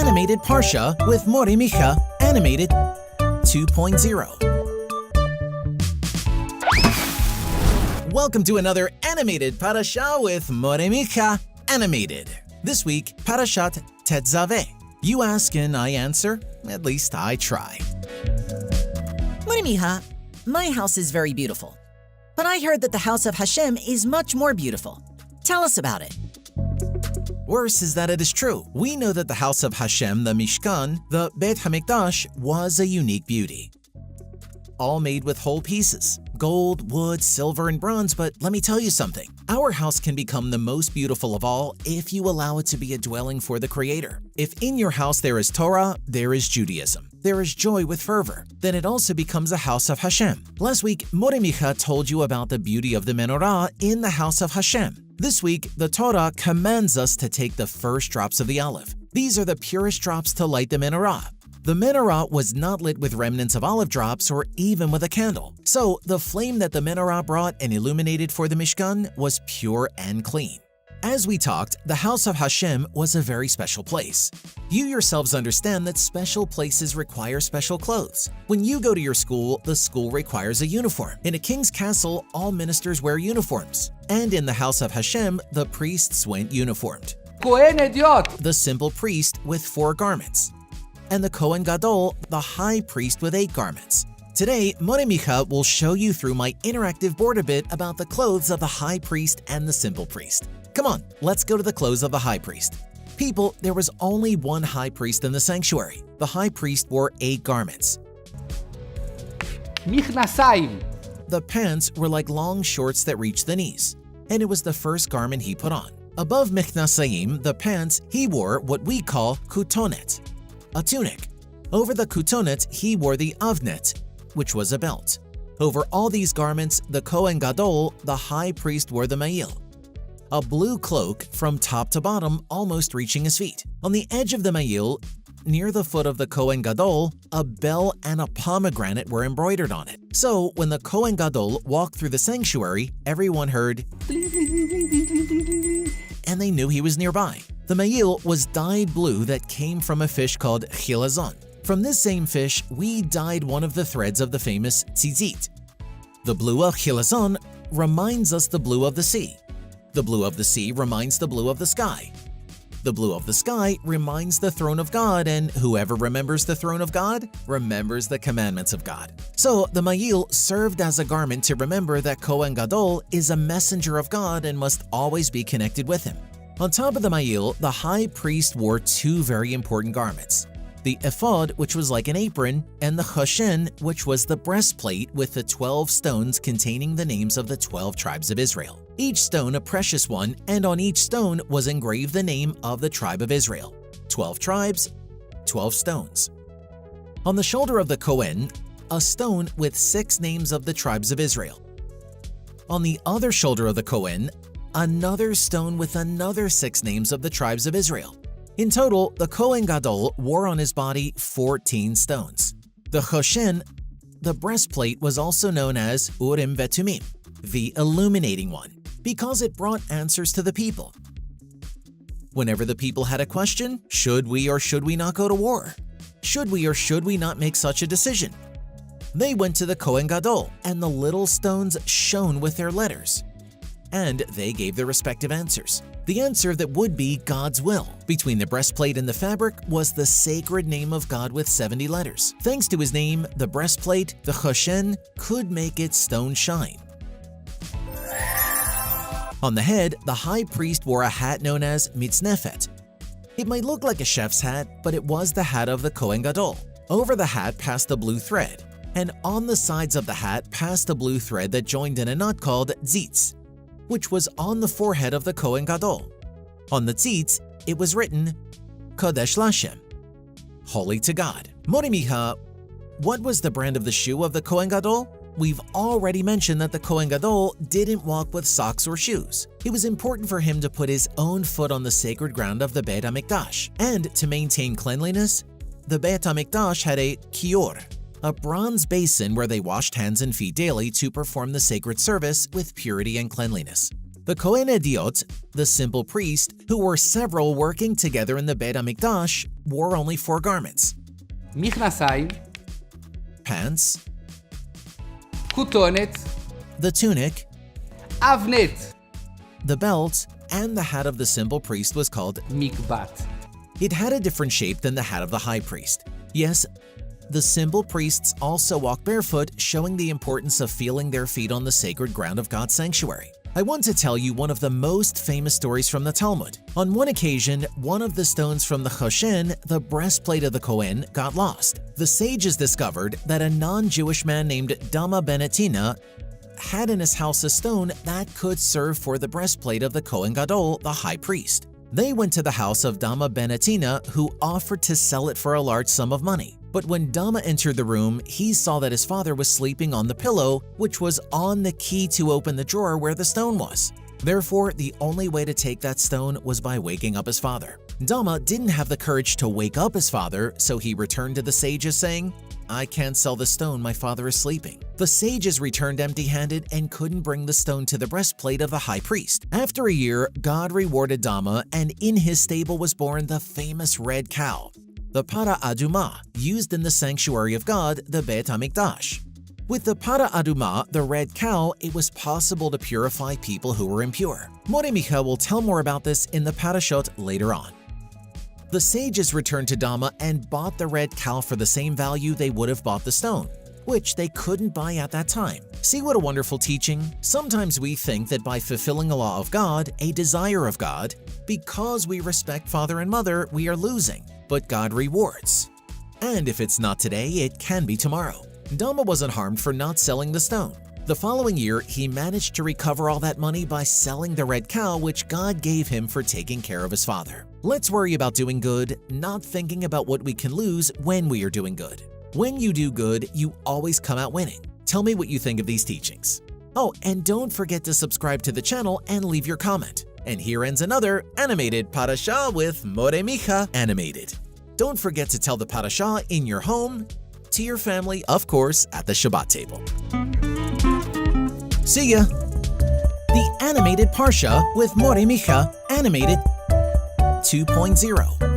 Animated Parashá with Micha, Animated 2.0. Welcome to another Animated Parashá with Micha, Animated. This week, Parashat Tetzavê. You ask and I answer, at least I try. Micha, my house is very beautiful, but I heard that the house of Hashem is much more beautiful. Tell us about it. Worse is that it is true. We know that the house of Hashem, the Mishkan, the Beit HaMikdash, was a unique beauty. All made with whole pieces, gold, wood, silver, and bronze, but let me tell you something. Our house can become the most beautiful of all if you allow it to be a dwelling for the Creator. If in your house there is Torah, there is Judaism. There is joy with fervor, then it also becomes a house of Hashem. Last week, Micha told you about the beauty of the menorah in the house of Hashem. This week, the Torah commands us to take the first drops of the olive. These are the purest drops to light the menorah. The menorah was not lit with remnants of olive drops or even with a candle. So, the flame that the menorah brought and illuminated for the Mishkan was pure and clean. As we talked, the house of Hashem was a very special place. You yourselves understand that special places require special clothes. When you go to your school, the school requires a uniform. In a king's castle, all ministers wear uniforms. And in the house of Hashem, the priests went uniformed. Kohen idiot! The simple priest with 4 garments. And the Kohen Gadol, the high priest with 8 garments. Today, Micha will show you through my interactive board a bit about the clothes of the high priest and the simple priest. Come on, let's go to the clothes of the high priest. People, there was only one high priest in the sanctuary. The high priest wore 8 garments. Michnasayim. The pants were like long shorts that reached the knees, and it was the first garment he put on. Above Michnasayim, the pants, he wore what we call kutonet, a tunic. Over the kutonet, he wore the avnet, which was a belt. Over all these garments, the Kohen Gadol, the high priest, wore the ma'il, a blue cloak from top to bottom almost reaching his feet. On the edge of the ma'il, near the foot of the Kohen Gadol, a bell and a pomegranate were embroidered on it. So when the Kohen Gadol walked through the sanctuary, everyone heard and they knew he was nearby. The ma'il was dyed blue that came from a fish called chilazon. From this same fish, we dyed one of the threads of the famous tzitzit. The blue of chilazon reminds us the blue of the sea. The blue of the sea reminds the blue of the sky. The blue of the sky reminds the throne of God, and whoever remembers the throne of God remembers the commandments of God. So the ma'il served as a garment to remember that Kohen Gadol is a messenger of God and must always be connected with him. On top of the ma'il, the high priest wore 2 very important garments. The ephod, which was like an apron, and the choshen, which was the breastplate with the 12 stones containing the names of the 12 tribes of Israel. Each stone a precious one, and on each stone was engraved the name of the tribe of Israel. 12 tribes, 12 stones. On the shoulder of the Kohen, a stone with 6 names of the tribes of Israel. On the other shoulder of the Kohen, another stone with another 6 names of the tribes of Israel. In total, the Kohen Gadol wore on his body 14 stones. The choshen, the breastplate, was also known as Urim Vetumim, the illuminating one, because it brought answers to the people. Whenever the people had a question, should we or should we not go to war? Should we or should we not make such a decision? They went to the Kohen Gadol, and the little stones shone with their letters. And they gave their respective answers. The answer that would be God's will. Between the breastplate and the fabric was the sacred name of God with 70 letters. Thanks to his name, the breastplate, the choshen, could make its stone shine. On the head, the high priest wore a hat known as mitznefet. It might look like a chef's hat, but it was the hat of the Kohen Gadol. Over the hat passed a blue thread, and on the sides of the hat passed a blue thread that joined in a knot called tzitz, which was on the forehead of the Kohen Gadol. On the tzitz, it was written, Kodesh Lashem, holy to God. Micha, what was the brand of the shoe of the Kohen Gadol? We've already mentioned that the Kohen Gadol didn't walk with socks or shoes. It was important for him to put his own foot on the sacred ground of the Beit HaMikdash. And to maintain cleanliness, the Beit HaMikdash had a kior, a bronze basin where they washed hands and feet daily to perform the sacred service with purity and cleanliness. The Kohen Ediot, the simple priest, who were several working together in the Beit HaMikdash, wore only 4 garments: מכנסיים, pants, כותונת, the tunic, אבנט, the belt, and the hat of the simple priest was called. מקבת. It had a different shape than the hat of the high priest. Yes, the simple priests also walked barefoot, showing the importance of feeling their feet on the sacred ground of God's sanctuary. I want to tell you one of the most famous stories from the Talmud. On one occasion, one of the stones from the Choshen, the breastplate of the Kohen, got lost. The sages discovered that a non-Jewish man named Dama ben Etina had in his house a stone that could serve for the breastplate of the Kohen Gadol, the high priest. They went to the house of Dama ben Etina, who offered to sell it for a large sum of money. But when Dama entered the room, he saw that his father was sleeping on the pillow, which was on the key to open the drawer where the stone was. Therefore, the only way to take that stone was by waking up his father. Dama didn't have the courage to wake up his father, so he returned to the sages saying, "I can't sell the stone, my father is sleeping." The sages returned empty-handed and couldn't bring the stone to the breastplate of the high priest. After a year, God rewarded Dama, and in his stable was born the famous red cow, the Para Aduma, used in the sanctuary of God, the Beit HaMikdash. With the Para Aduma, the red cow, it was possible to purify people who were impure. More Micha will tell more about this in the Parashat later on. The sages returned to Dama and bought the red cow for the same value they would have bought the stone, which they couldn't buy at that time. See what a wonderful teaching? Sometimes we think that by fulfilling a law of God, a desire of God, because we respect father and mother, we are losing, but God rewards. And if it's not today, it can be tomorrow. Dama wasn't harmed for not selling the stone. The following year, he managed to recover all that money by selling the red cow which God gave him for taking care of his father. Let's worry about doing good, not thinking about what we can lose when we are doing good. When you do good, you always come out winning. Tell me what you think of these teachings. Oh, and don't forget to subscribe to the channel and leave your comment. And here ends another Animated Parashah with More Micha Animated. Don't forget to tell the Parasha in your home, to your family, of course, at the Shabbat table. See ya! The Animated Parashah with More Micha Animated 2.0.